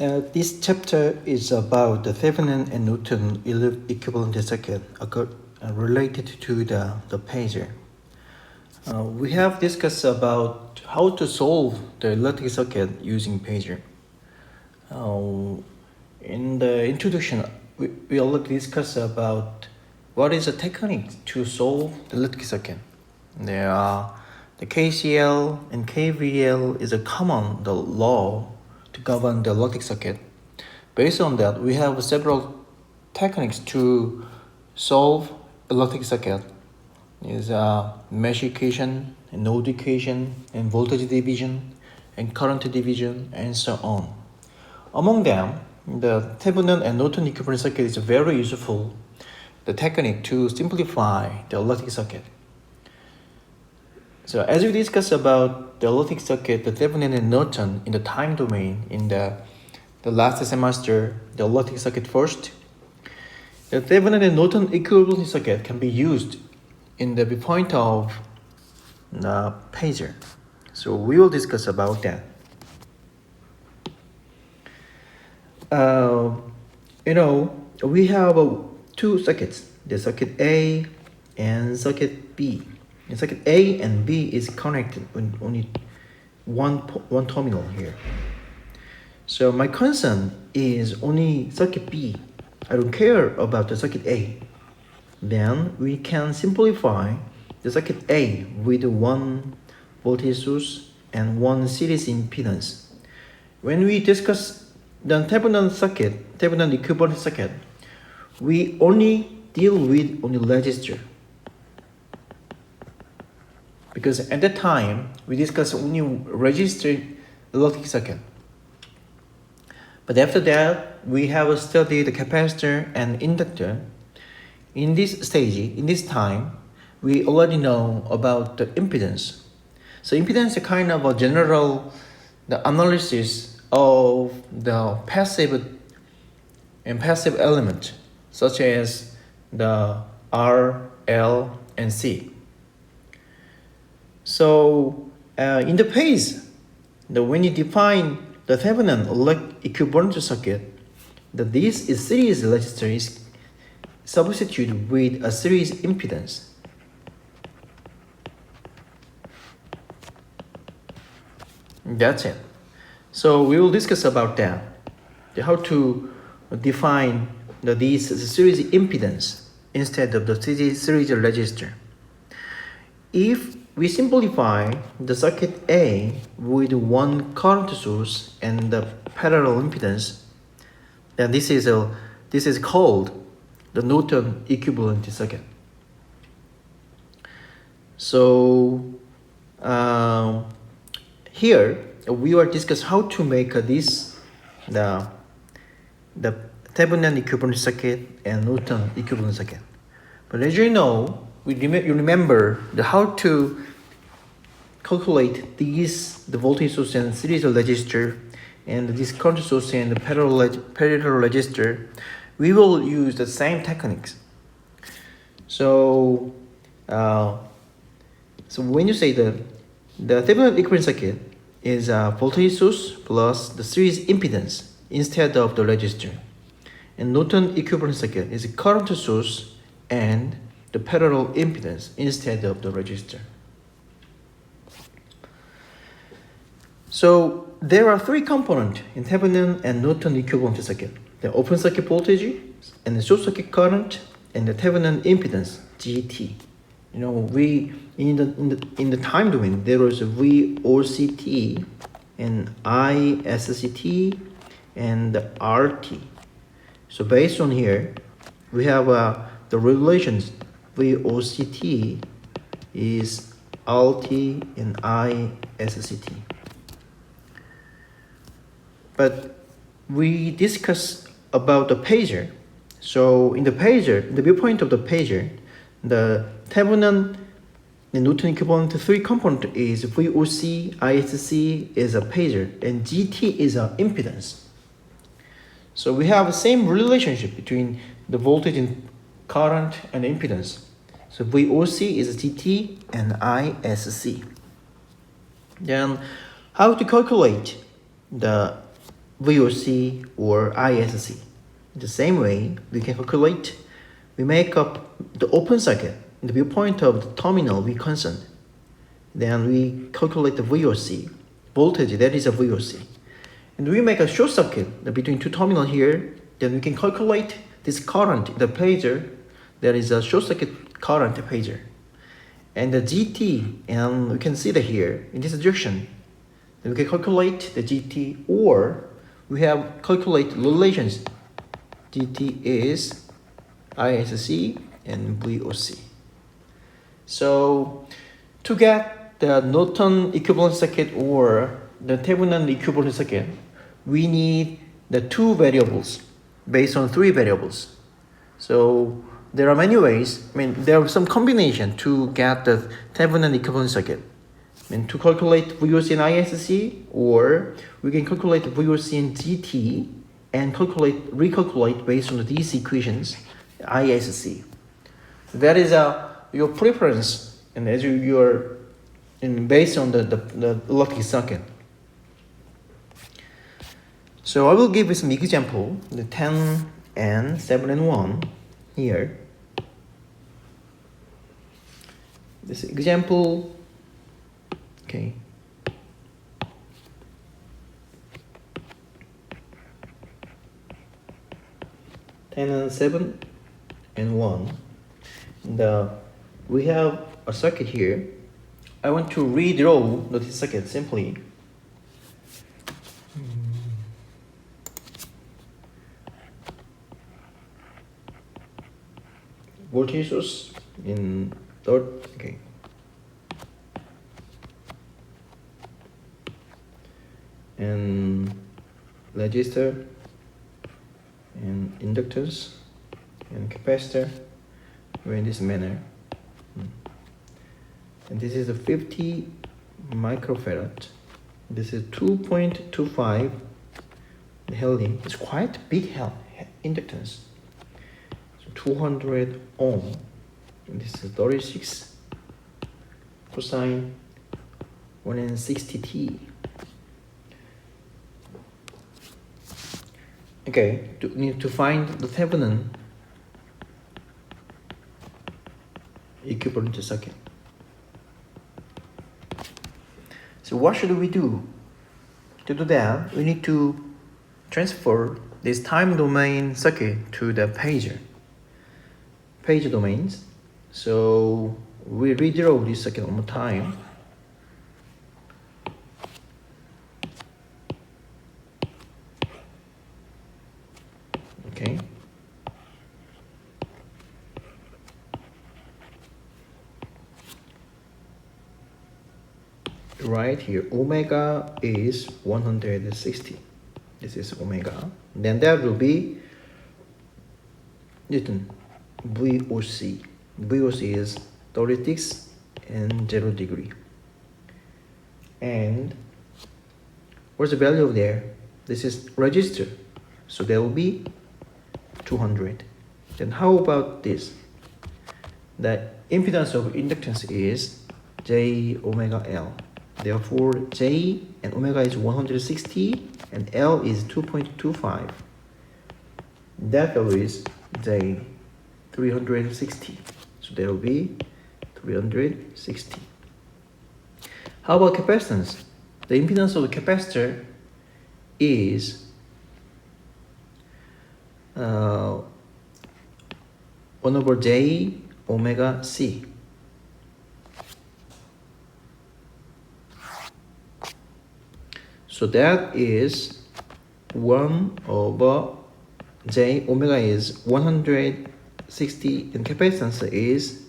This chapter is about the Thevenin and Newton equivalent circuit related to the pager. We have discussed about how to solve the electric circuit using pager. In the introduction, we already discussed about what is the technique to solve the electric circuit. There are the KCL and KVL is a common the law to govern the electric circuit. Based on that, we have several techniques to solve electric circuit. Is mesh equation, and node equation, and voltage division, and current division, and so on. Among them, the Thevenin and Norton equivalent circuit is very useful, the technique to simplify the electric circuit. So as we discussed about the electric circuit, the Thevenin and Norton in the time domain in the last semester, the electric circuit first, the Thevenin and Norton equivalent circuit can be used in the viewpoint of the pager. So we will discuss about that. We have two circuits, the circuit A and circuit B. And circuit A and B is connected with only one terminal here. So my concern is only circuit B. I don't care about the circuit A. Then we can simplify the circuit A with one voltage source and one series impedance. When we discuss the Thevenin equivalent circuit, we only deal with only resistor. Because at that time, we discuss only resistor electric circuit. But after that, we have studied the capacitor and inductor. In this stage, in this time, we already know about the impedance. So impedance is kind of a general analysis of the passive element, such as the R, L, and C. So in the phase, when you define the Thevenin equivalent circuit, this is series resistor is substituted with a series impedance. That's it. So we will discuss about that, how to define this series impedance instead of the series resistor. If we simplify the circuit A with one current source and the parallel impedance, then this is called the Norton equivalent circuit. So here we will discuss how to make the Thevenin equivalent circuit and Norton equivalent circuit. But as you know, you remember how to calculate the voltage source and series resistor and this current source and the parallel resistor. We will use the same techniques. So when you say the Thevenin equivalent circuit is a voltage source plus the series impedance instead of the resistor, and Norton equivalent circuit is a current source and the parallel impedance instead of the resistor. So there are three components in Thevenin and Norton equivalent circuit: the open circuit voltage, and the short circuit current, and the Thevenin impedance GT. We in the time domain there is a VOCT and ISCT and the RT. So based on here, we have the relations. VOCT is RT and ISCT. But we discuss about the pager. So in the pager, the viewpoint of the pager, the Thevenin and Norton equivalent three component is VOC, ISC is a pager, and GT is an impedance. So we have the same relationship between the voltage and current and impedance. So VOC is GT and ISC. Then how to calculate the VOC or ISC. The same way, we can calculate, we make up the open circuit in the viewpoint of the terminal we constant. Then we calculate the VOC, voltage, that is a VOC. And we make a short circuit between two terminals here, then we can calculate this current, the phasor, that is a short circuit current phasor. And the GT, and we can see that here, in this direction, then we can calculate the GT, or we have calculate relations. GT is ISC and VOC. So to get the Norton equivalent circuit or the Thevenin equivalent circuit, we need the two variables based on three variables. So there are many ways. I mean, there are some combination to get the Thevenin equivalent circuit. I mean, to calculate VOC and ISC, or we can calculate VOC and GT and recalculate based on these equations, ISC. That is your preference, and as you're based on the electric circuit. So I will give you some example, the 10 and 7 and 1 here. This example, okay. Ten and 7 and 1. We have a circuit here. I want to redraw this circuit simply. Voltage source in third, okay. And resistor and inductors and capacitor are in this manner. And this is a 50 microfarad. This is 2.25 helium. It's quite big inductance. So 200 ohm. And this is 36 cosine 160t. Okay, need to find the Thevenin equivalent circuit. So what should we do? To do that, we need to transfer this time domain circuit to the phasor domains. So we redraw this circuit one more time. Okay. Right here, omega is 160. This is omega. Then that will be Newton VOC. VOC is 36 and 0 degree. And what's the value of there? This is resistor. So there will be 200. Then how about this? The impedance of inductance is J omega L. Therefore, J and omega is 160 and L is 2.25. That value is J 360. So there will be 360. How about capacitance? The impedance of the capacitor is 1 over J omega C. So that is 1 over J omega is 160 and capacitance is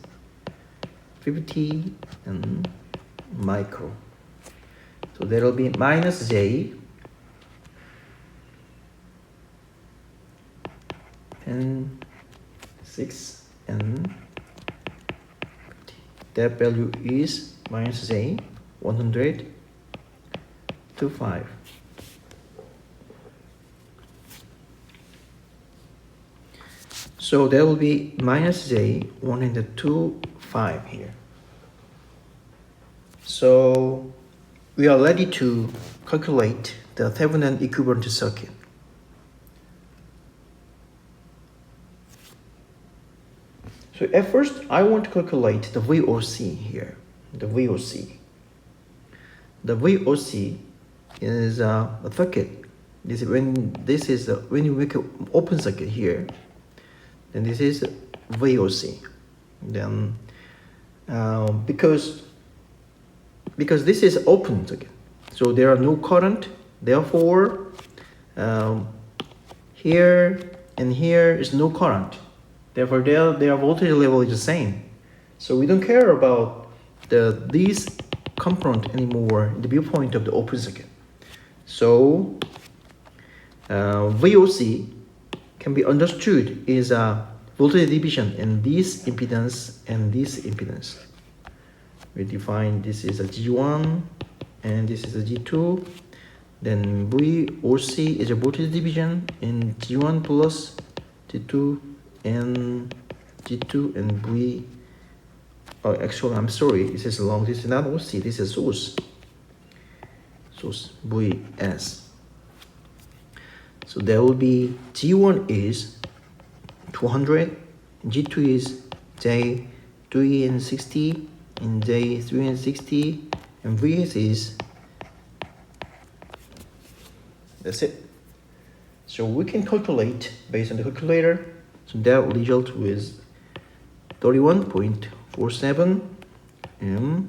50 and micro. So there will be minus J and 6 and 50. That value is minus J 100 to 5. So there will be minus J 100 to 5 here. So we are ready to calculate the Thevenin equivalent circuit. So at first, I want to calculate the VOC here. The VOC. The VOC is a circuit. This is when you make an open circuit here. Then this is VOC. Then because this is open circuit, so there are no current. Therefore, here and here is no current. Therefore, their voltage level is the same. So we don't care about these component anymore in the viewpoint of the open circuit. So VOC can be understood is a voltage division in this impedance and this impedance. We define this is a G1 and this is a G2. Then VOC is a voltage division in G1 plus G2 and G2 and V. Oh, actually, I'm sorry. This is long. This is not OC. This is source. Source VS. So there will be G1 is 200, G2 is J3 and 60, and J3 and 60, and VS is. That's it. So we can calculate based on the calculator. So that result is 31.47 and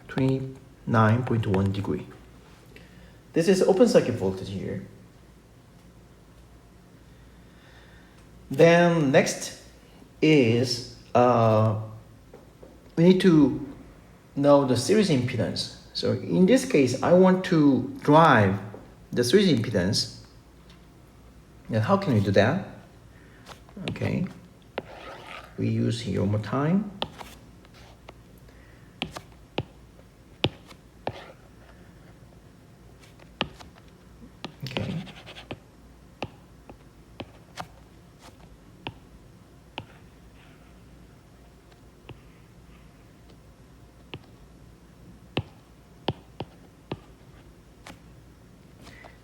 29.1 degree. This is open circuit voltage here. Then next is we need to know the series impedance. So in this case, I want to drive the series impedance. And how can we do that? Okay, we use here one more time. Okay.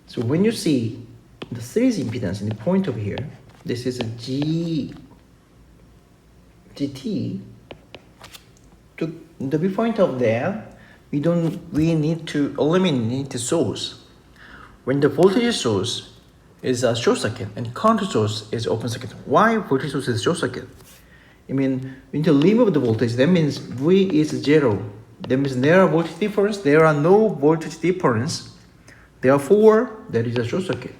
So when you see the series impedance in the point over here, this is a GT. To the viewpoint of that, we need to eliminate the source. When the voltage source is a short circuit and current source is open circuit. Why voltage source is short circuit? I mean, we need to remove the voltage. That means V is 0. That means there are voltage difference. There are no voltage difference. Therefore, there is a short circuit.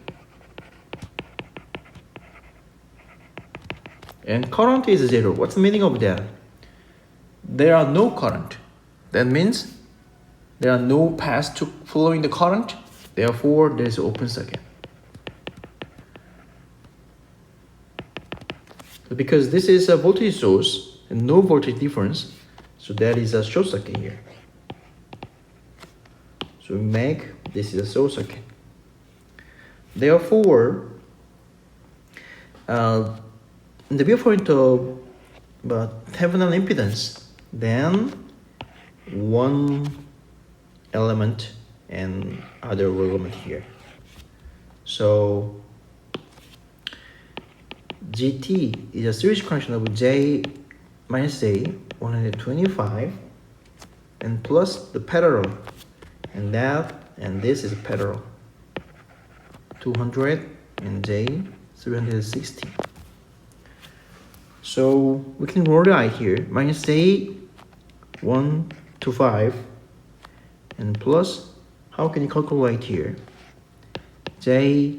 And current is 0. What's the meaning of that? There are no current. That means there are no paths to flowing the current. Therefore, there is open circuit. So because this is a voltage source and no voltage difference, so that is a short circuit here. So we make this is a short circuit. Therefore, in the viewpoint of Thevenin impedance, then one element and other element here. So GT is a series connection of J minus J 125 and plus the parallel, and this is parallel 200 and J 360. So we can write here minus J 1 to 5 and plus, how can you calculate here? J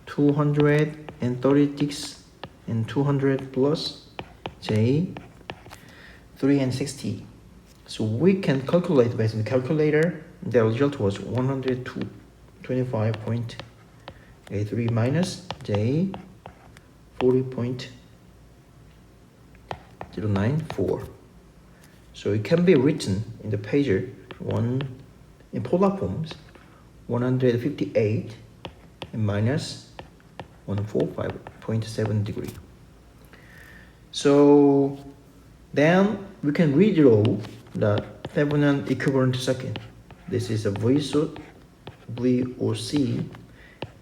236 and 200 plus J 3 and 60. So we can calculate based on the calculator. The result was 125.83 minus J 40.094. So it can be written in the pager in polar forms 158 and minus 145.7 degree. So then we can redraw the Thevenin equivalent circuit. This is a VOC,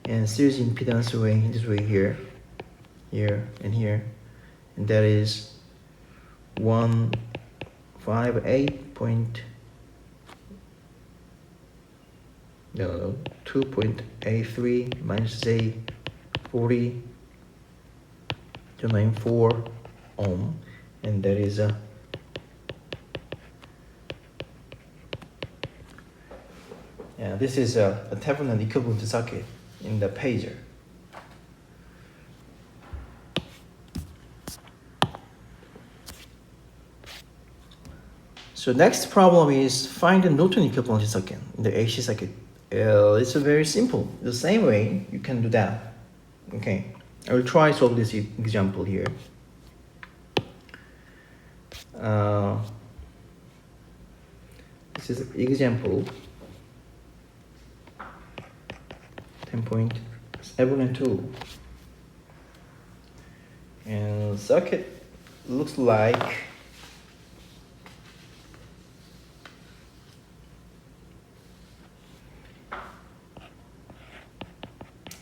and series impedance way this way here, and here, and that is 158 point 2.83 minus J 40 to 94 ohm, and that is a this is a Thevenin equivalent circuit in the pager. So next problem is find the Norton equivalent circuit in the AC circuit. It's very simple. The same way you can do that. Okay, I will try solve this example here. This is example 10.72, and circuit looks like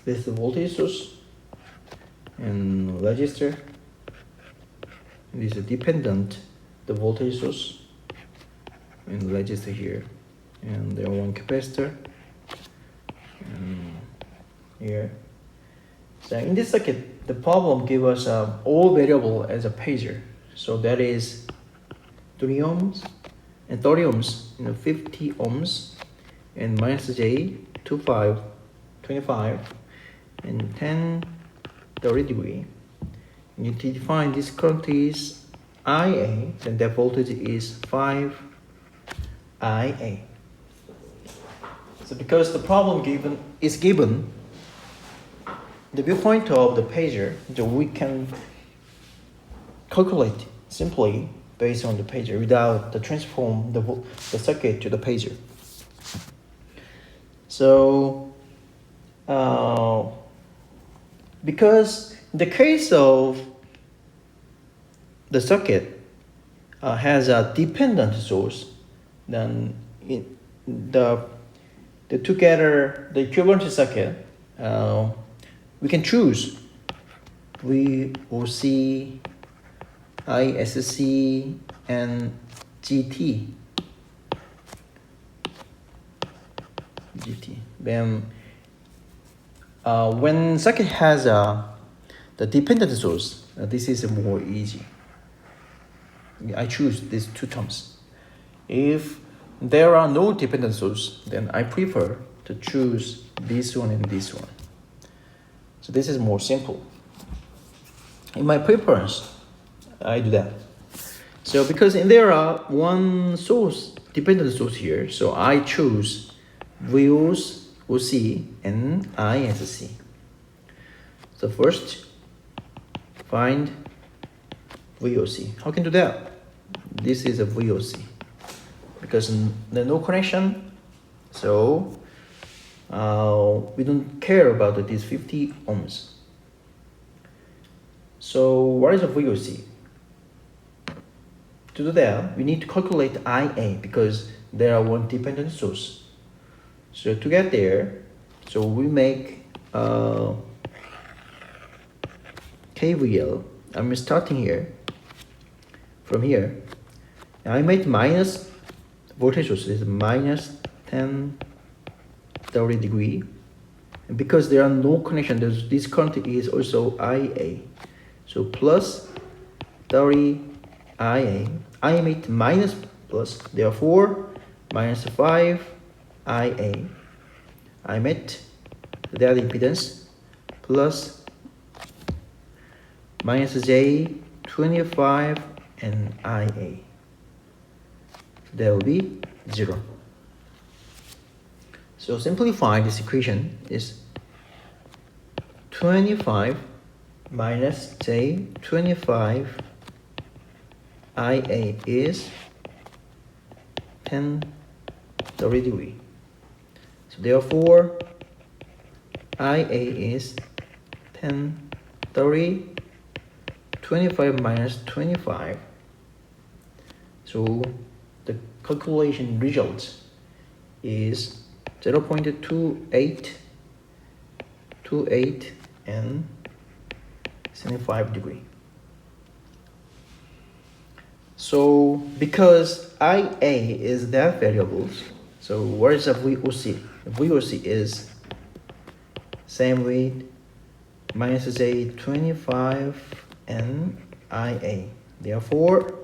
this is the voltage source and resistor. This is dependent, the voltage source and resistor here, and there one capacitor and here. So in this circuit, the problem gives us all variable as a pager. So that is 3 ohms and 30 ohms, 50 ohms, and minus J 25, 25, and 10, 30 degree. You need to define this current is IA, then that voltage is 5 IA. So because the problem is given the viewpoint of the pager, so we can calculate simply based on the pager without the transform the circuit to the pager. So because the case of the circuit has a dependent source, then the equivalent circuit, we can choose VOC, ISC, and GT. Then when circuit has the dependent source, this is more easy. I choose these two terms. If there are no dependent source, then I prefer to choose this one and this one. So this is more simple. In my preference, I do that. So because there are one source, dependent source here, so I choose VOC and ISC. So first, find VOC. How can you do that? This is a VOC. Because there's no connection, so we don't care about these 50 ohms. So what is a VOC? To do that, we need to calculate IA because there are one dependent source. So to get there, so we make KVL. I'm starting here, from here. I made minus voltage source is minus 10, 30 degree. And because there are no connection, this current is also IA. So plus 30 IA. I made minus plus, therefore minus 5 IA. I met that impedance plus minus J 25 and IA. There will be 0. So simplify this equation is 25 minus J 25 IA is 10, 30 degree. So therefore IA is 10, 30, 25 minus 25. So the calculation results is 0.28 and 75 degree. So because IA is that variables, so what is a VOC? The VOC is same with minus J25 and IA. Therefore,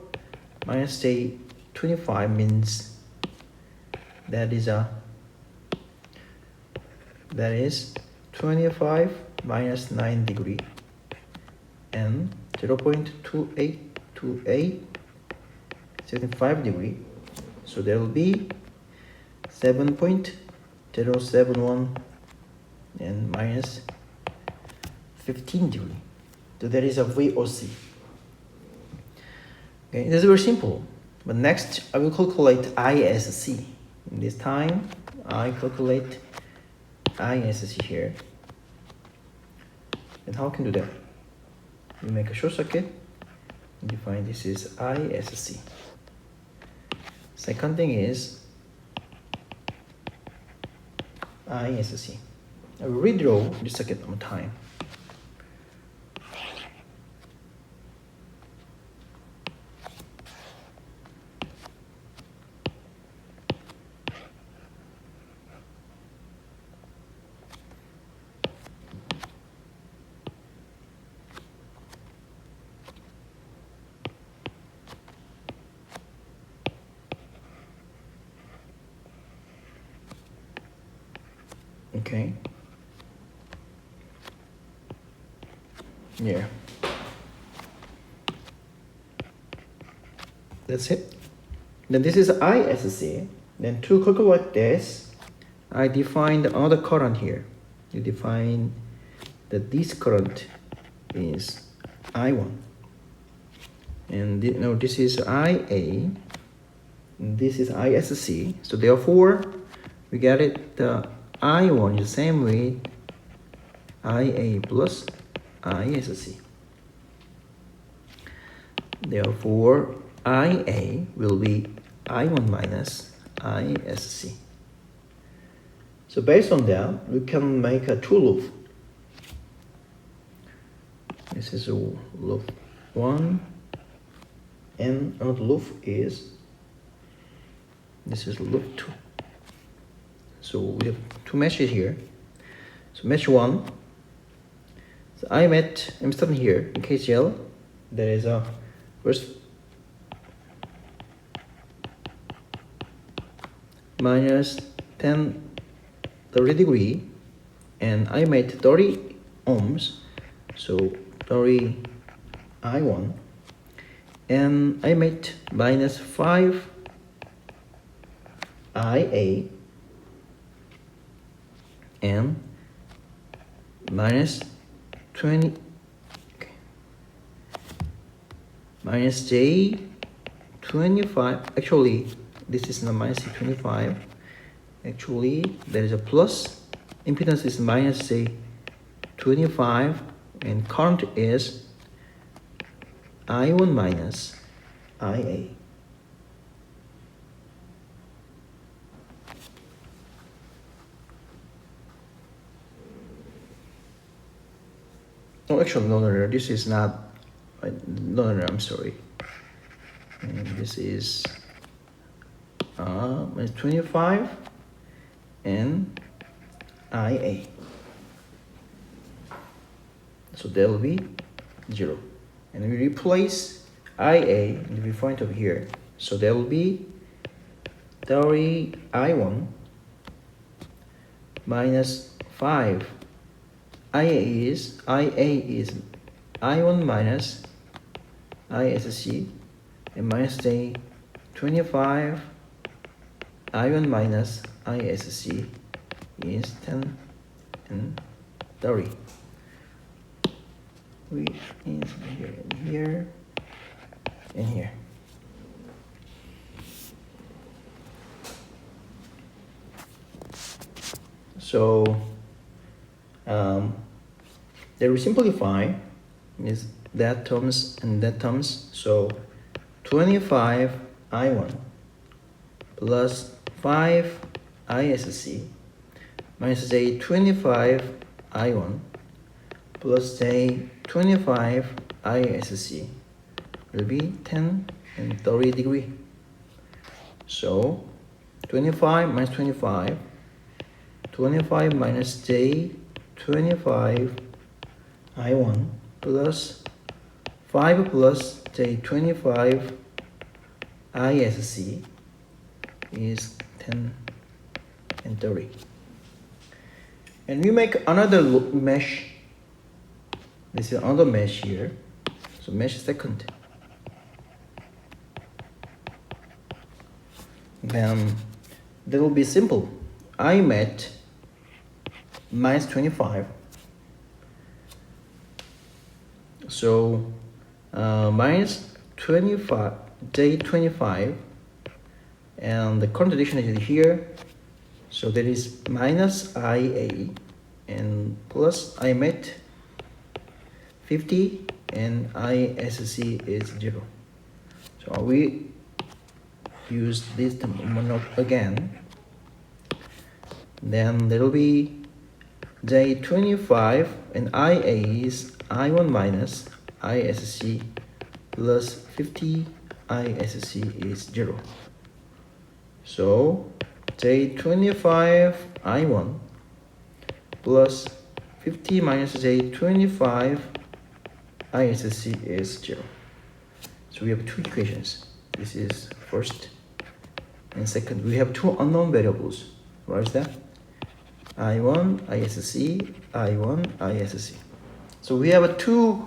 minus J25 means that is 25 minus 9 degree and 0.2828 75 degree. So there will be 7.071 and minus 15 degree. So that is a VOC. Okay, this is very simple. But next, I will calculate ISC. This time, I calculate ISC here. And how can do that? You make a short circuit. And define this is ISC. Second thing is ISC. I will redraw this circuit one time. Okay. Yeah. That's it. Then this is ISC. Then to calculate this, I defined another current here. You define that this current is I1. And no, this is IA. And this is ISC. So therefore, we get it. The I1 is the same with IA plus ISC. Therefore, IA will be I1 minus ISC. So based on that, we can make a two loop. This is a loop 1, and another loop is, this is loop 2. So we have two meshes here. So mesh 1, so I'm starting here in KCL. There is a first minus 30 degree, and I made 30 ohms, so 30 I1, and I made minus 5 IA and minus 20, okay, minus J25. Actually, this is not minus J25. Actually, there is a plus. Impedance is minus J25, and current is I1 minus IA. Oh, actually, no, this is not, no, I'm sorry. And this is minus 25 and IA. So there will be 0. And we replace IA in the viewpoint over here. So there will be 30 I1 minus 5. IA is I1 minus ISC, and minus J25 I1 minus ISC is 10 and 30. We is here and here and here. So there we simplify is that terms and that terms. So 25 I1 plus 5 ISC minus J25 I1 plus J25 ISC will be 10 and 30 degree. So 25 minus 25, 25 minus J25 I1 plus 5 plus J25 ISC is 10 and 30. And we make another mesh. This is another mesh here. So mesh second. Then that will be simple. I met minus 25. So minus 25 J25 and the contradiction is here. So that is minus IA and plus I met 50 and ISC is 0. So we use this term again. Then there will be J25 and IA is I1 minus ISC plus 50 ISC is 0. So J25 I1 plus 50 minus J25 ISC is 0. So we have two equations. This is first and second. We have two unknown variables. What is that? I1 ISC, I1 ISC. So we have two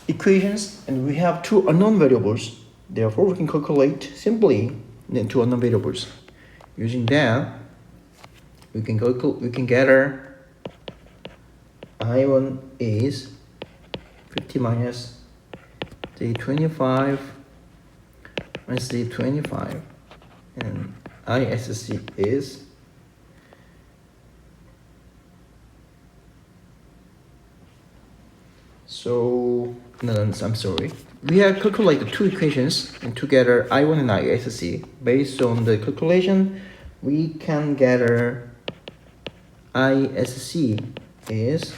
equations and we have two unknown variables. Therefore, we can calculate simply the two unknown variables. Using that, we can get our I1 is 50 minus J25 minus J25 and ISC is I'm sorry. We have calculated two equations and together I1 and ISC. Based on the calculation, we can gather ISC is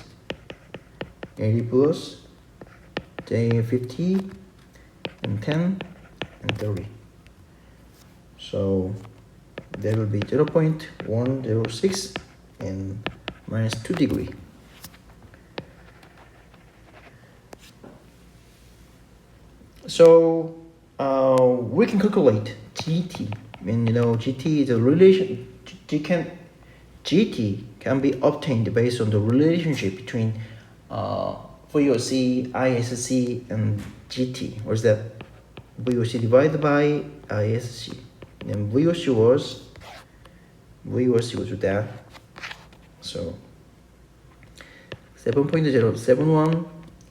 80 plus J50 and 10 and 30. So there will be 0.106 and minus 2 degree. So we can calculate GT. And GT is a relation. GT can be obtained based on the relationship between VOC, ISC, and GT. What is that? VOC divided by ISC. And VOC was that. So 7.071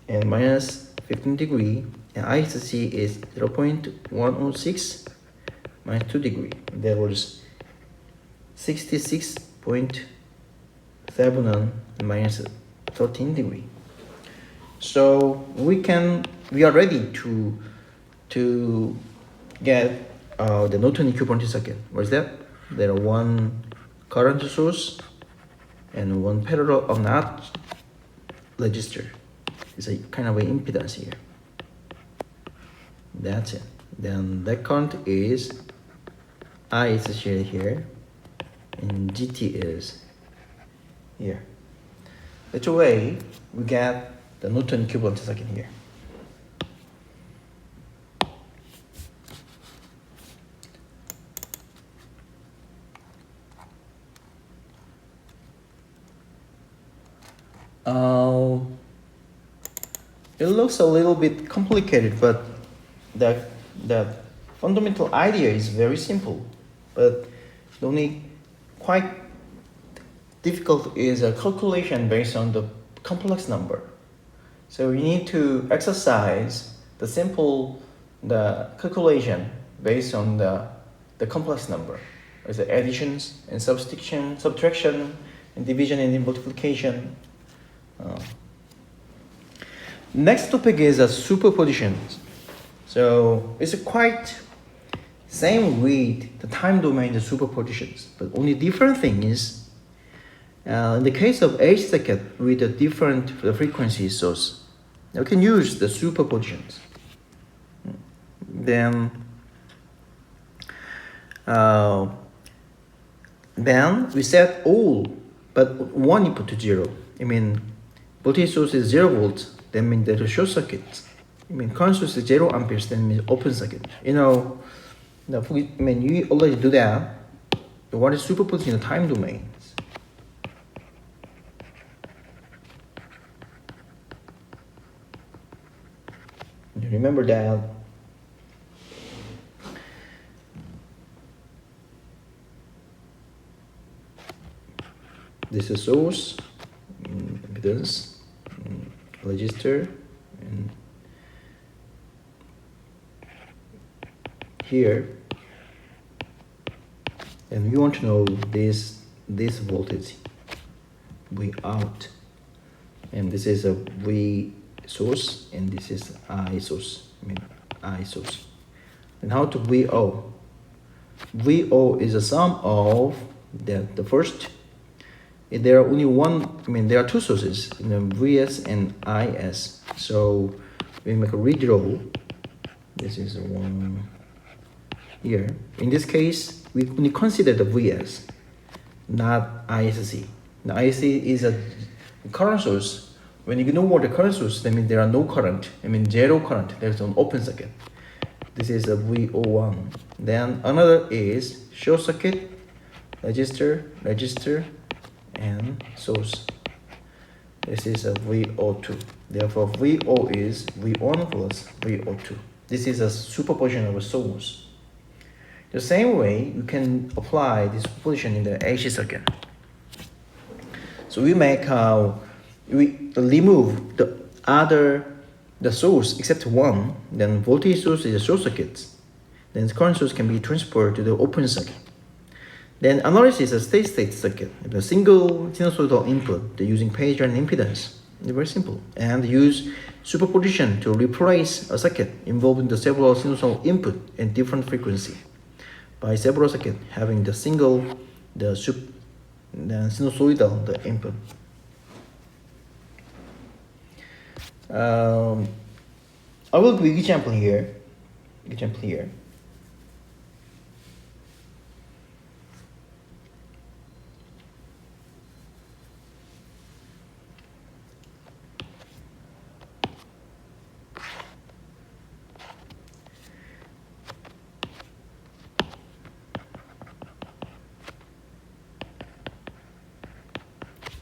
and minus 15 degree. And ISC is 0.106 minus 2 degree. That was 66.71 minus 13 degree. So we are ready to get the Newton equivalent circuit. What is that? There are one current source and one parallel or not resistor. It's a kind of an impedance here. That's it. Then that current is I is shared here and GT is here. That's the way we get the Newton equivalent circuit here. It looks a little bit complicated, but the fundamental idea is very simple. But the only quite difficult is a calculation based on the complex number. So you need to exercise the calculation based on the complex number. There's the additions and subtraction, and division and multiplication. Next topic is a superposition. So it's a quite Same with the time domain, the superpositions, but only different thing is in the case of H second with a different frequency source, you can use the superpositions. Then we set all but one input to 0. I mean, voltage source is 0 volts, that means there's a short circuit. I mean, current source is 0 amperes, that means open circuit. You know, I mean, you already do that. What is superposing the time domains? You remember that this is source, impedance, register, and here, and we want to know this voltage V out, and this is a V source, and this is I source. I source. And how to VO? VO is a sum of the first. There are only one. There are two sources, VS and IS. So we make a redraw. This is one here. In this case, we only consider the VS, not ISC. The ISC is a current source. When you ignore the current source, that means there are no current. Zero current. There's an open circuit. This is a VO1. Then another is short circuit, register, and source. This is a VO2. Therefore, VO is V1 plus VO2. This is a superposition of a source. The same way, you can apply this superposition in the AC circuit. So we remove the source except one. Then voltage source is a short circuit. Then the current source can be transferred to the open circuit. Then analysis is a state circuit. A single sinusoidal input using phasor and impedance. It's very simple. And use superposition to replace a circuit involving the several sinusoidal input and different frequency by several circuits having the sinusoidal input. I will give example here.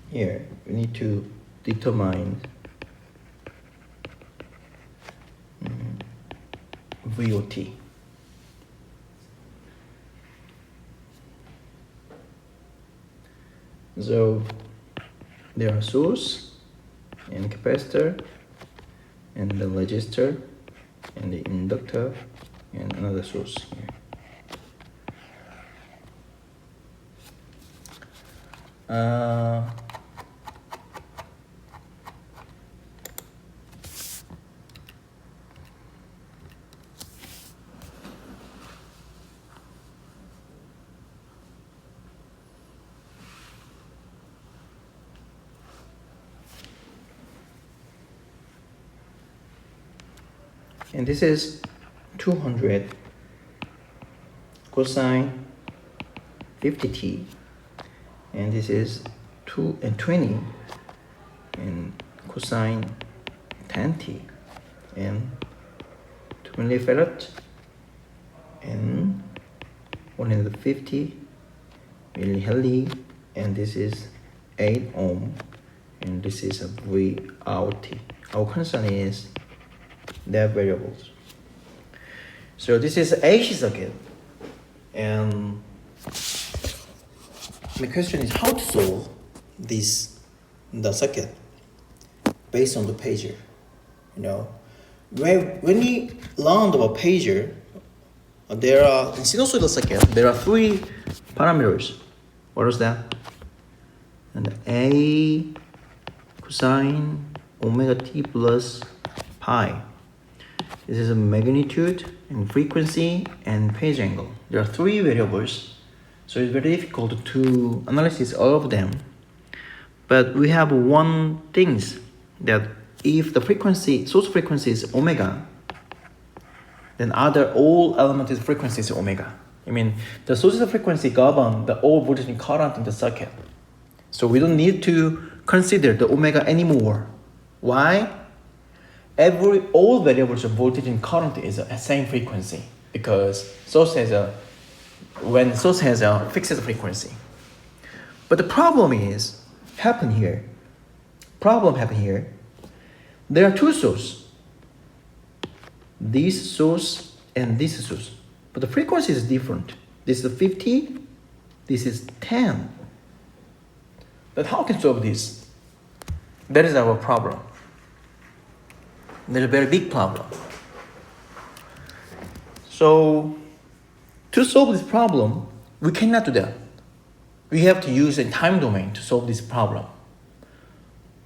Here, we need to determine VOT. So there are source and capacitor and the resistor and the inductor and another source here. And this is 200 cosine 50t, and this is 220 and cosine 10t, and 2 millifarad and 150 millihenry, and this is 8 ohm, and this is a VRT. Our concern is their variables. So this is AC circuit, and the question is how to solve the circuit based on the phasor. When we learned about phasor, there are in sinusoidal circuit there are 3 parameters. What is that? And A cosine omega t plus pi. This is a magnitude and frequency and phase angle. There are 3 variables, so it's very difficult to analyze all of them. But we have one thing, that if the frequency, source frequency is omega, then all elementary frequency is omega. I mean, the source frequency govern the all voltage and current in the circuit. So we don't need to consider the omega anymore. Why? All variables of voltage and current is the same frequency, because when source has a fixed frequency. But the problem happen here. There are 2 sources. This source and this source. But the frequency is different. This is 50, this is 10. But how can we solve this? That is our problem. There's a very big problem. So, to solve this problem, we cannot do that. We have to use a time domain to solve this problem.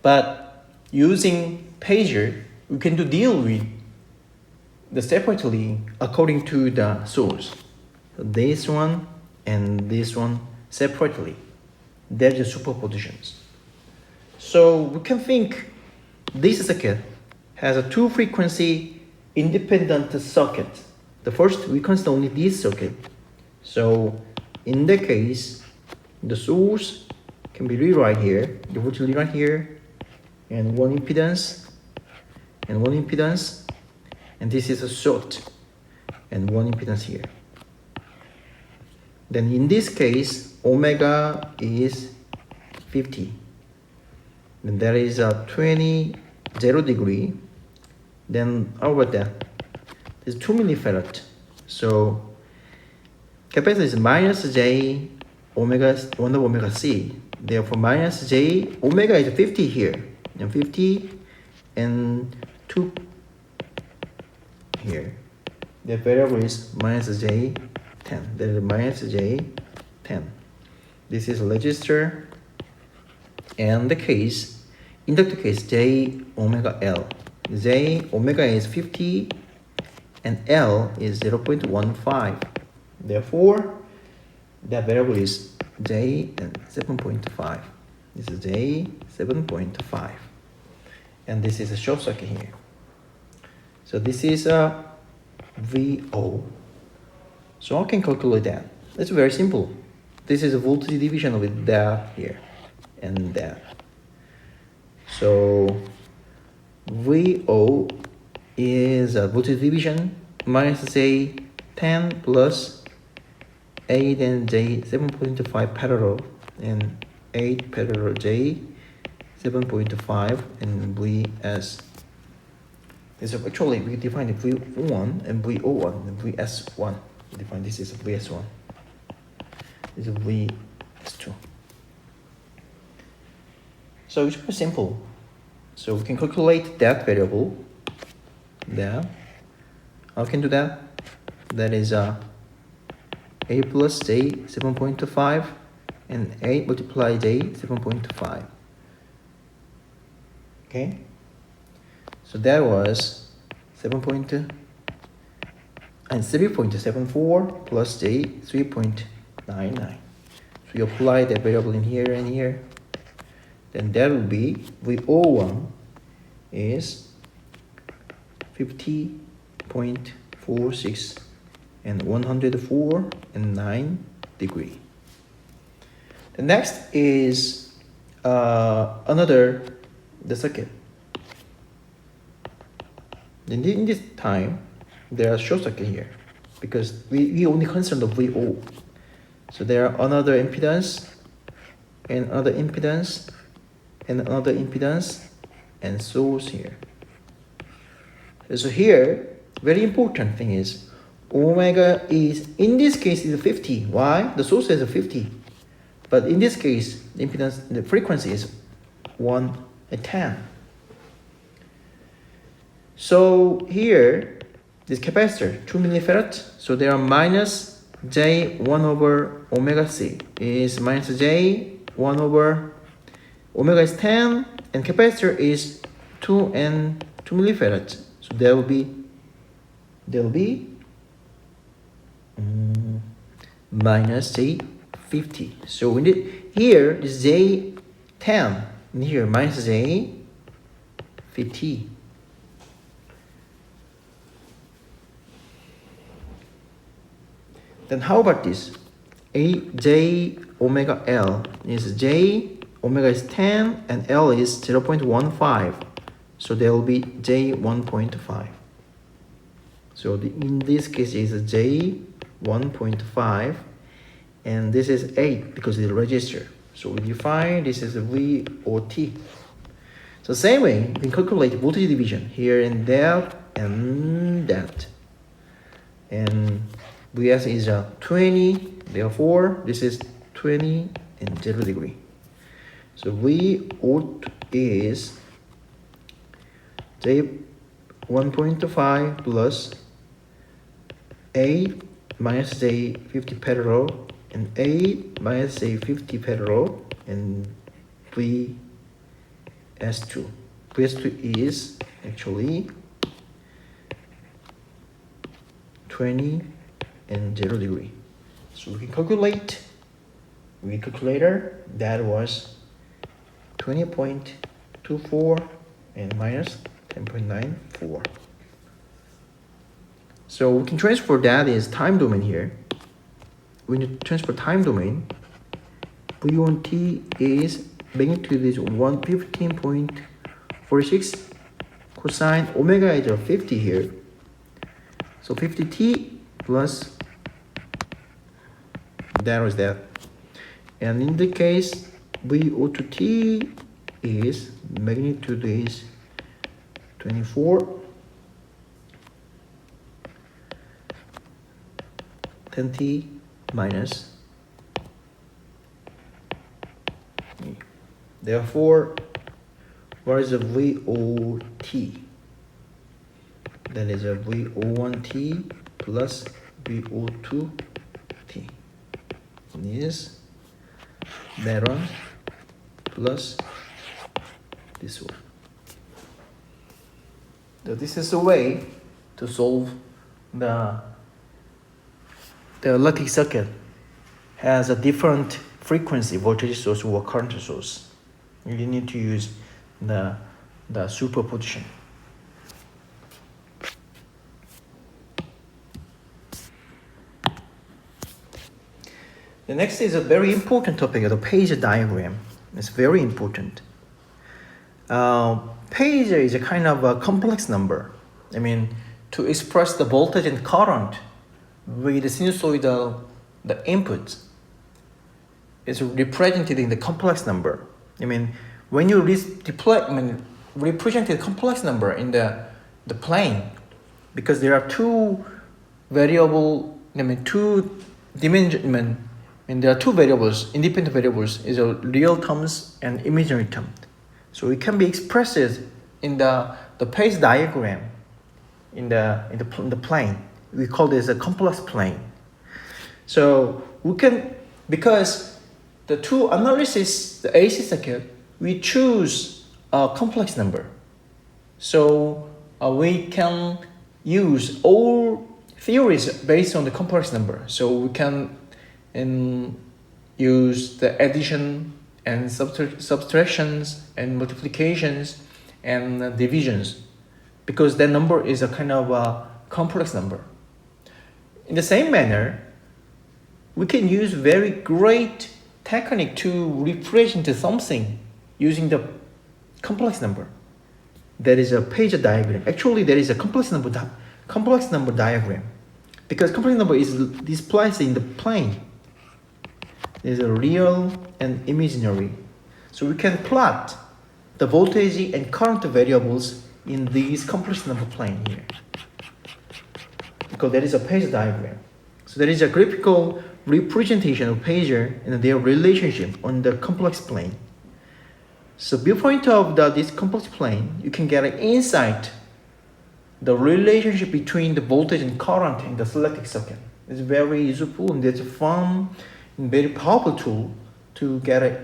But using pager, we can deal with the separately according to the source. So this one and this one separately. They're the superpositions. So we can think this circuit has a 2 frequency independent circuit. The first, we consider only this circuit. So in that case, the source can be rewrite here, the voltage rewrite here, and one impedance, and this is a short, and one impedance here. Then in this case, omega is 50. Then there is a 0 degree. Then how about that? It's 2 millifarad. So capacitor is minus j omega 1 over omega c. Therefore minus j omega is 50 here, and 50 and 2 here. The variable is minus j 10. There is minus j 10. This is a resistor, and the case, inductor case, j omega L. J omega is 50 and L is 0.15. Therefore, that variable is j and 7.5. This is j 7.5. And this is a short circuit here. So this is a VO. So I can calculate that. It's very simple. This is a voltage division with that here and that. So VO is a voltage division minus j 10 plus 8 and j 7.5 parallel, and 8 parallel j 7.5 and VS. So actually we define the V1 and VO1 and VS1. We define this is VS1. This is VS2. So it's very simple. So we can calculate that variable there. How can do that? That is 8 plus j 7.5 and 8 multiply j 7.5. Okay, so that was 3.74 plus j 3.99. So you apply that variable in here and here, then that will be VO1 is 50.46 and 104 and 9 degree. The next is the circuit. In this time, there are short circuit here because we only concern the VO. So there are another impedance and another impedance and another impedance and source here. So here, very important thing is omega is, in this case, is 50. Why? The source is 50. But in this case, the impedance, the frequency is 1/10. So here, this capacitor, 2 millifarad, so there are minus j 1 over omega c is minus j 1 over omega is 10 and capacitor is 2 millifarad. So there will be there'll be minus J50. So we need here is J10 and here minus J50. Then how about this? J omega L is J omega is 10 and L is 0.15. So there will be J 1.5. So in this case is J 1.5 and this is 8 because it's a register. So we define this is VOT. So same way we can calculate voltage division here and that and that. And Vs is 20, therefore this is 20 and 0 degree. So VOT is J 1.5 plus 8 minus J 50 parallel and 8 minus J 50 parallel and VS2. VS2 is actually 20 and 0 degree. So we can calculate with calculator that was 20.24 and minus 10.94. So we can transfer that is time domain here. When you transfer time domain, V1t is magnitude is 115.46 cosine omega is 50 here. So 50t plus that was that. And in the case VO2t is magnitude is 24 10t minus e. Therefore, what is a VOT? That is a VO1t plus VO2t. Is that one plus this one. So this is a way to solve the electric circuit has a different frequency voltage source or current source. You need to use the superposition. The next is a very important topic, the phasor diagram. It's very important. Phasor is a kind of a complex number. I mean, to express the voltage and current with the sinusoidal, the inputs is represented in the complex number. I mean, when you represent the complex number in the plane, because there are two variable, two dimension, and there are two variables, independent variables, is a real terms and imaginary term. So it can be expressed in the phase diagram in the plane. We call this a complex plane. So we can, because the two analysis, the AC circuit, we choose a complex number. So we can use all theories based on the complex number. So we can use the addition and subtractions and multiplications and divisions, because that number is a kind of a complex number. In the same manner, we can use very great technique to represent something using the complex number. That is a phasor diagram. Actually, there is a complex number diagram, because complex number is displayed in the plane. There's a real and imaginary. So we can plot the voltage and current variables in these complex number plane here, because there is a phasor diagram. So there is a graphical representation of phasor and their relationship on the complex plane. So viewpoint of this complex plane, you can get an insight the relationship between the voltage and current in the electric circuit. It's very useful and it's a fun and very powerful tool to get an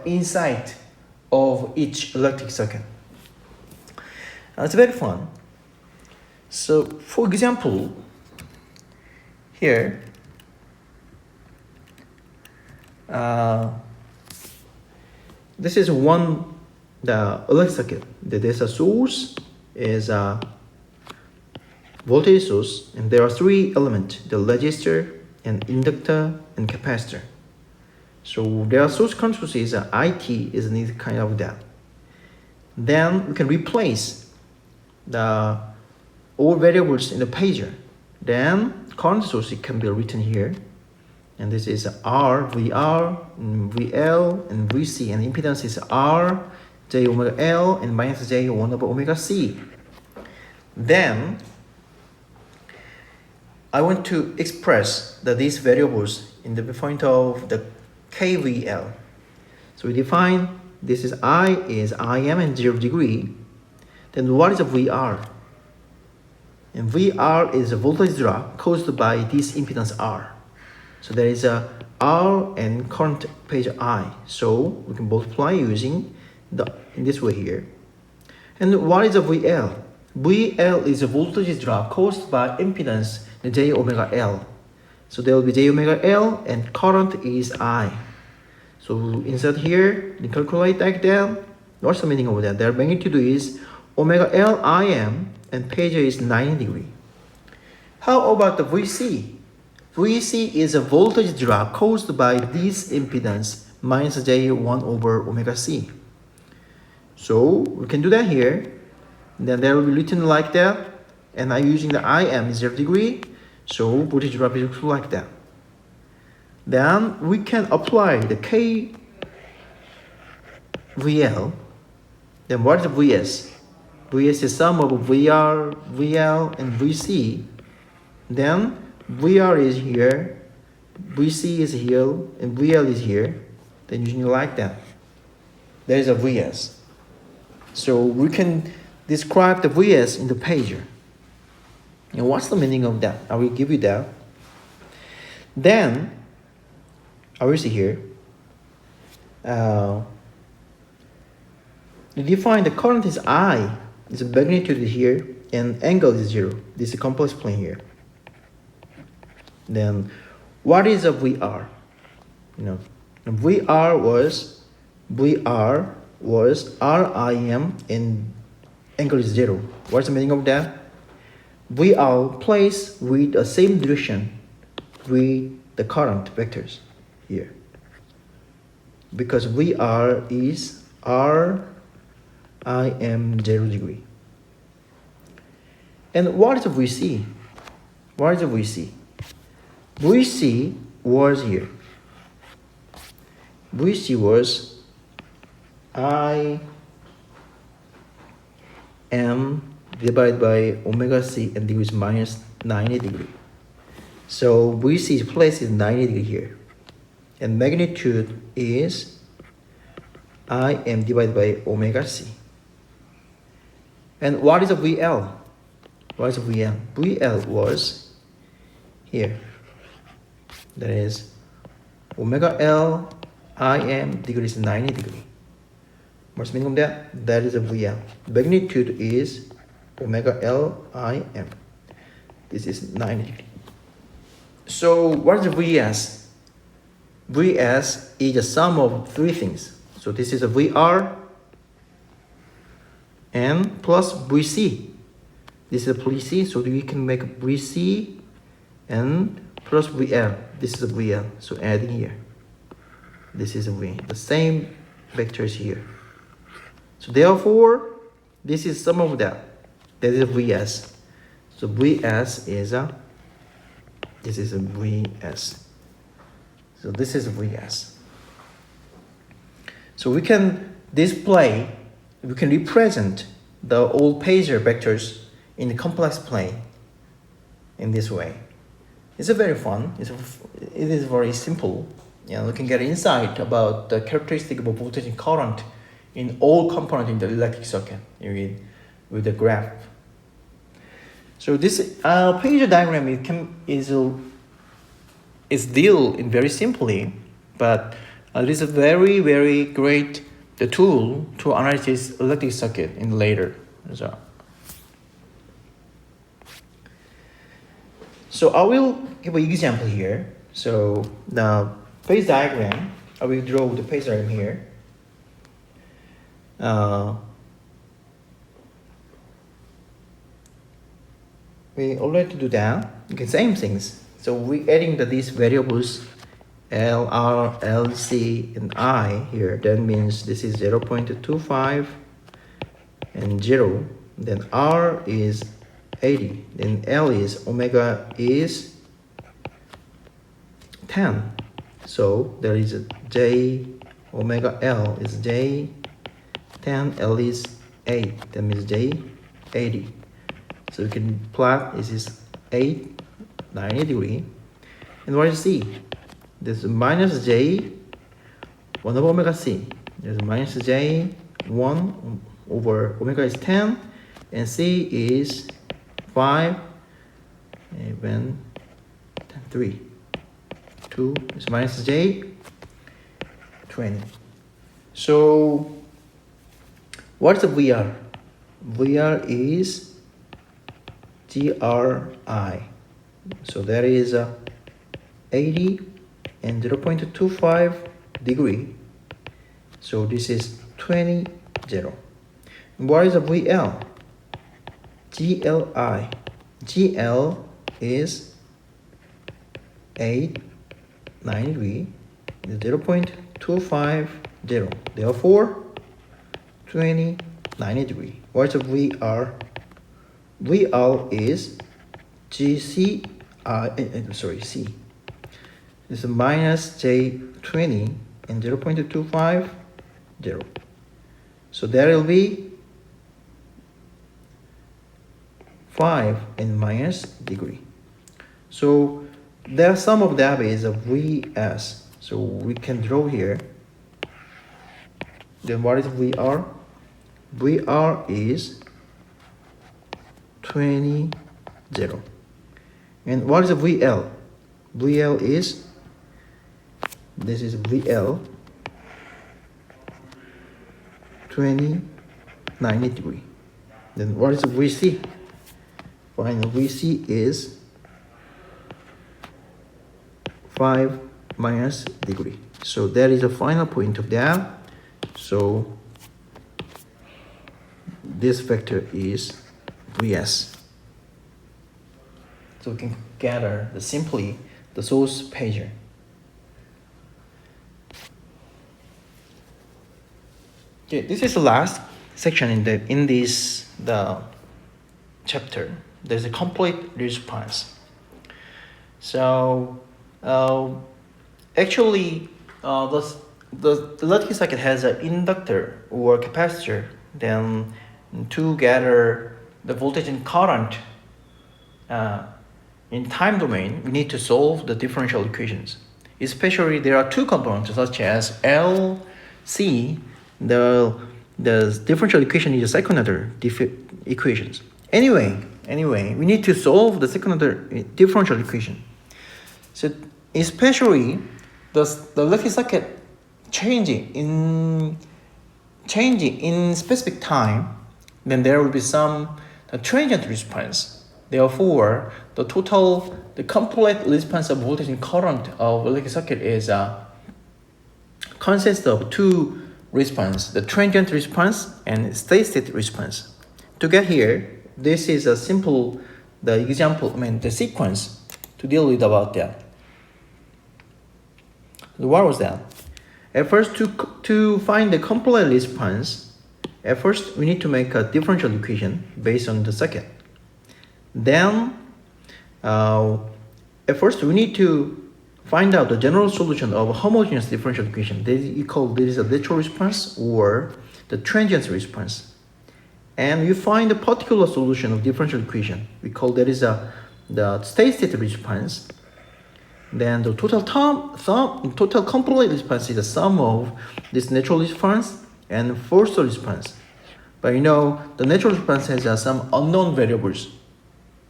insight of each electric circuit. It's very fun. So for example, here, this is the electric circuit. There's a source, is a voltage source, and there are three elements: the resistor, and inductor, and capacitor. So their source control is IT is need kind of that. Then we can replace the all variables in the pager. Then current source can be written here, and this is R, VR, and VL, and VC, and impedance is R, J omega L, and minus J 1 over omega C. Then I want to express these variables in the point of the KVL. So we define this is I is Im and 0 degree. Then what is a VR? And VR is a voltage drop caused by this impedance R. So there is a R and current page I. So we can multiply using in this way here. And what is a VL? VL is a voltage drop caused by impedance J omega L. So there will be J omega L and current is I. So insert here, and calculate like that. What's the meaning of that? Their magnitude is omega L Im and page is 90 degree. How about the VC? VC is a voltage drop caused by this impedance minus J 1 over omega C. So we can do that here. Then there will be written like that. And I'm using the Im is 0 degree. So voltage drop is like that. Then we can apply the KVL. Then what is VS? VS is sum of VR, VL, and VC. Then VR is here, VC is here, and VL is here. Then using it like that. There is a VS. So we can describe the VS in the pager. And what's the meaning of that? I will give you that. Then I will see here. You define the current is I. It's a magnitude here, and angle is 0. This is a complex plane here. Then, what is a VR? VR was RIM and angle is 0. What's the meaning of that? VR placed with the same direction with the current vectors here. Because VR is RIM 0 degree. And what is VC? What is VC? VC was here. VC was IM divided by omega C, and this is minus 90 degree. So VC's place is 90 degree here. And magnitude is IM divided by omega C. And what is a VL? What is a VL? VL was here. That is omega L IM degree is 90 degree. What's the meaning of that? That is a VL. Magnitude is omega L IM. This is 90 degree. So what is the VS? VS is the sum of three things. So this is a VR and plus VC. This is a VC, so we can make VC and plus VL. This is a VL, so adding here. This is a V. The same vectors here. So therefore, this is sum of that. That is a VS. So VS is this is a VS. So this is a VS. So we can display, we can represent the all pager vectors in the complex plane in this way. It's a very fun. It is very simple. We can get insight about the characteristic of voltage and current in all components in the electric circuit with the graph. So this pager diagram is deal in very simply, but it is a very, very great tool to analyze this electric circuit in later. So So I will give an example here. So the phase diagram, I will draw the phase diagram here. We already do that. Okay, same things. So we adding these variables L, R, L, C, and I here. That means this is 0.25 and 0. Then R is 80. Then L is omega is 10. So there is a J omega L is J 10, L is 8. That means J 80. So you can plot this is 8, 90 degree. And what is C? There's minus J 1 over omega C. There's minus J 1 over omega is 10, and C is 5, even 3. 2 is minus J 20. So what's the VR? VR is GRI. So that is 80 and 0.25 degree. So this is 20, 0. What is a VL? GLI. GL is 8, 9 degree, 0.25, 0. Therefore, 20, 90 degree. What's a VR? VL is C. It's a minus J20 and 0.25, 0. So there will be 5 and minus degree. So the sum of that is a VS. So we can draw here. Then what is VR? VR is 20, 0. And what is a VL? VL is, this is VL, 20, 90 degree. Then what is VC? Final VC is 5 minus degree. So that is the final point of that. So this vector is VS. So we can gather simply the source pager. Okay, this is the last section in the chapter. There's a complete response. So actually, the electric circuit has an inductor or capacitor. Then to gather the voltage and current in time domain, we need to solve the differential equations. Especially there are two components such as L, C. The differential equation is a second order equations. Anyway, we need to solve the second order differential equation. So especially the electric circuit changing in specific time, then there will be some transient response. Therefore, the complete response of voltage and current of electric circuit is consists of two response: the transient response and steady state response. To get here, this is a simple the sequence to deal with about that. What was that? At first, to find the complete response, at first we need to make a differential equation based on the circuit. Then, at first we need to find out the general solution of a homogeneous differential equation. This is a natural response or the transient response. And you find a particular solution of differential equation. We call that is the steady state response. Then the total complete response is the sum of this natural response and forced response. But you know, the natural response has some unknown variables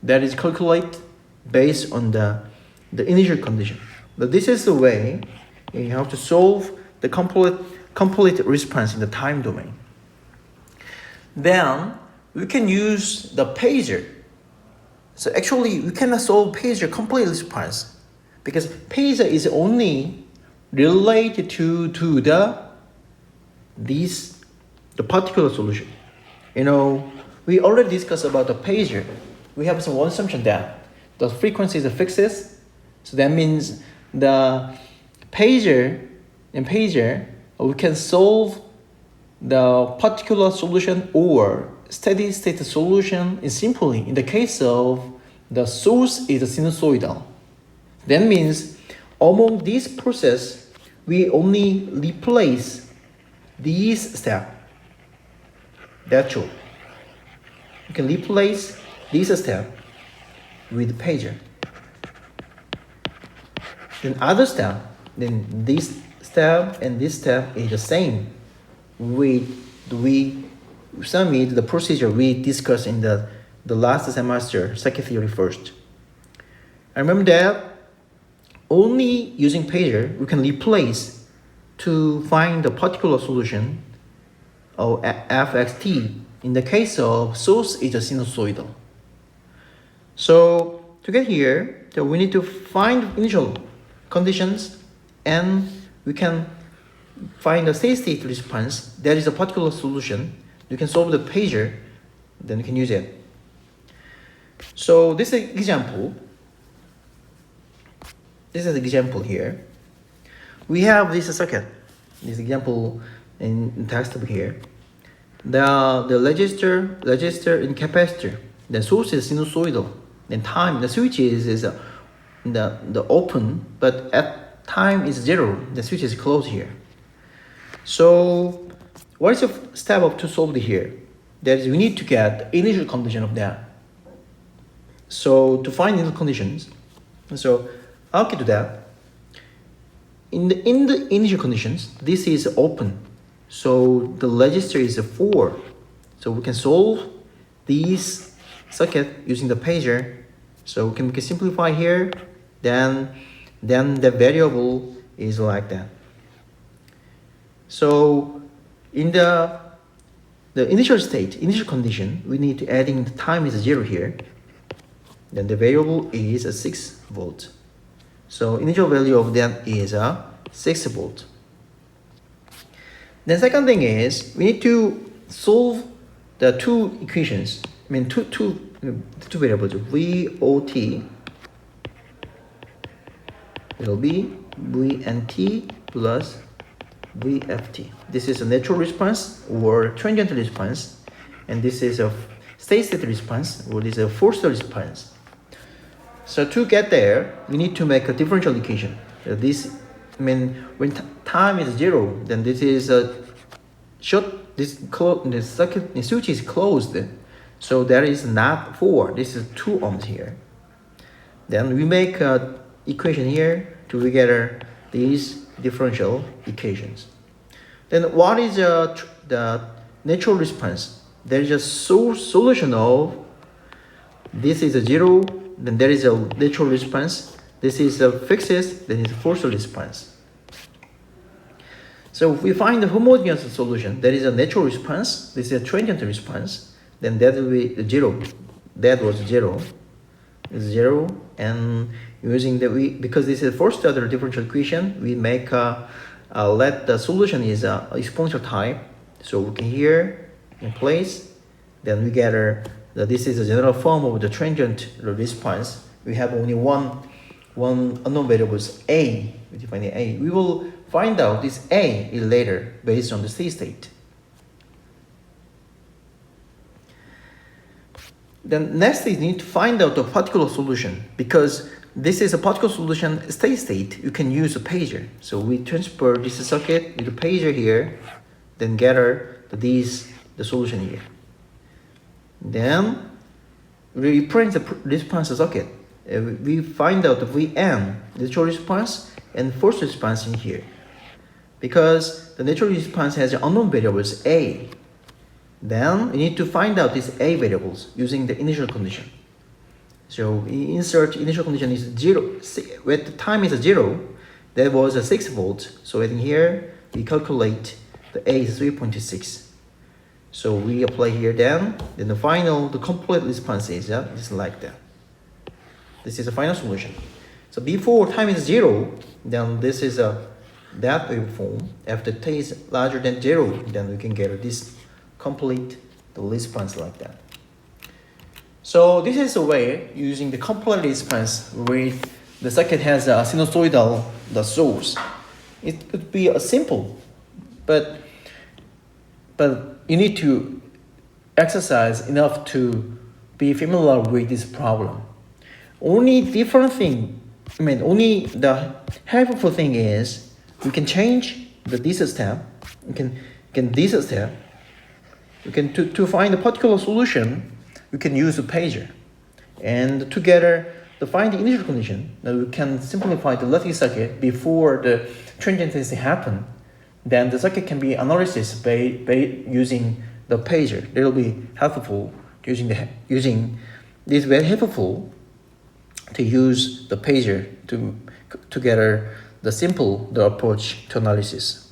that is calculated based on the initial condition. But this is the way you have to solve the complete response in the time domain. Then we can use the pager. So actually, we cannot solve Pager complete response because Pager is only related to the particular solution. You know, we already discussed about the Pager. We have some one assumption that the frequency is fixed. So that means the Pager we can solve the particular solution or steady state solution is simply in the case of the source is sinusoidal. That means among this process, we only replace these steps. That's true. You can replace this step with Pager. Then other step, then this step and this step is the same. We submit the procedure we discussed in the last semester, circuit theory first. I remember that only using Pager we can replace to find the particular solution of fxt in the case of source is a sinusoidal. So to get here, so we need to find initial conditions and we can find a steady state response that is a particular solution. You can solve the Pager, then you can use it. So this is an example. This is an example here. We have this circuit. This example in textbook here. The resistor and capacitor. The source is sinusoidal. Then time, the switch is the open, but at time is 0. The switch is closed here. So what is the step of to solve here? That is, we need to get the initial condition of that. So to find initial conditions, so I'll get to that. In the initial conditions, this is open. So the resistor is 4. So we can solve this circuit using the Pager. So we can simplify here. Then the variable is like that. So in the initial state, initial condition, we need to add in the time is 0 here. Then the variable is a 6 volt. So initial value of that is a 6 volt. Then second thing is we need to solve the two equations. I mean two variables. VOT will be VNT plus VFT. This is a natural response or transient response, and this is a steady state response or this is a forced response. So to get there, we need to make a differential equation. When time is 0, then this is a short. The switch is closed, so there is not 4. This is 2 ohms here. Then we make a equation here to get these differential equations. Then what is the natural response? There is a solution of this is a 0. Then there is a natural response. This is a fixed, then it's a forced response. So if we find the homogeneous solution, there is a natural response, this is a transient response, then that will be 0. That was 0. It's 0, and using because this is a first order differential equation, we make let the solution is exponential type. So we can here in place, then we get this is a general form of the transient response. We have only one unknown variable is A. We define the A. We will find out this A is later based on the steady state. Then next is you need to find out the particular solution, because this is a particular solution steady state. You can use a Pager. So we transfer this circuit with a Pager here, then gather the solution here. Then we print the response circuit. We find out the Vn, natural response, and forced response in here. Because the natural response has an unknown variables A. Then we need to find out these A variables using the initial condition. So we insert initial condition is 0. When the time is 0, that was a 6 volt. So in here, we calculate the A is 3.6. So we apply here then the complete response is like that. This is a final solution. So before time is 0, then this is that waveform. After t is larger than 0, then we can get this complete the response like that. So this is a way using the complete response where the circuit has a sinusoidal the source. It could be a simple, but you need to exercise enough to be familiar with this problem. Only different thing, only the helpful thing is we can change this step. You can this step. You can to find a particular solution. You can use a pager, and together to find the initial condition. Now we can simplify the lattice circuit before the transiency happen. Then the circuit can be analysis by using the pager. It will be helpful using this very helpful to use the pager to gather the approach to analysis.